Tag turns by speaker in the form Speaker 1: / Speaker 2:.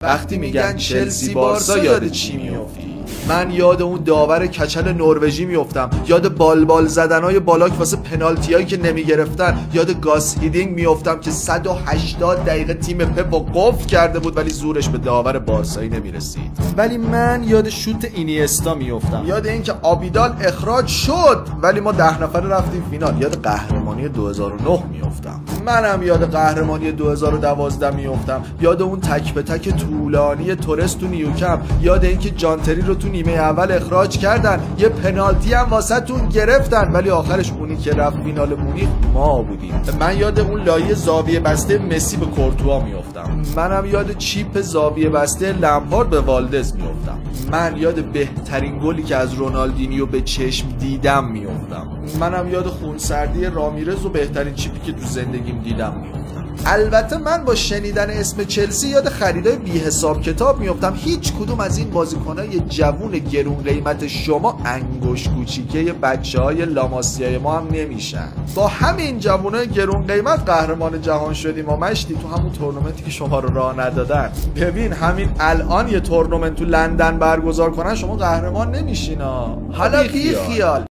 Speaker 1: وقتی میگن چلسی بارسا یاد چی میافتی؟ من یاد اون داور کچل نروژی میافتم، یاد بالبال زدنای بالاک واسه پنالتیایی که نمیگرفتن، یاد گاس هیدینگ میافتم که 180 دقیقه تیم پپو قفل کرده بود ولی زورش به داور بارسایی نمیرسید. ولی من یاد شوت اینیستا میافتم، یاد اینکه آبیدال اخراج شد ولی ما 10 نفره رفتیم فینال. یاد قهرمانی 2009 میافتم. منم یاد قهرمانی 2012 میافتم، یاد اون تک به تک طولانی تورس تو نیوکمپ، یاد اینکه جانتری رو تو نیمه اول اخراج کردن، یه پنالتی هم واسه تون گرفتن ولی آخرش اونی که رفت فینال مونیخ ما بودیم. من یاد اون لایه زاویه بسته مسی به کورتوا میافتم. منم یاد چیپ زاویه بسته لمپارد به والدز میافتم. من یاد بهترین گلی که از رونالدینیو به چشم دیدم میافتم. منم یاد خونسردی رامیرز و بهترین چیپی که تو زندگیم دیدم میافتم. البته من با شنیدن اسم چلسی یاد خریدای بی حساب کتاب میافتم. هیچ کدوم از این بازیکنای جوون گرون قیمت شما انگوش کوچیکه بچهای لاماسیای ما هم نمیشن. با همین جوونای گرون قیمت قهرمان جهان شدیم و مشتی تو همون تورنمنتی که شما رو راه ندادن. ببین همین الان یه تورنمنت تو لندن برگزار کنن شما قهرمان نمیشین. حالا بی خیال.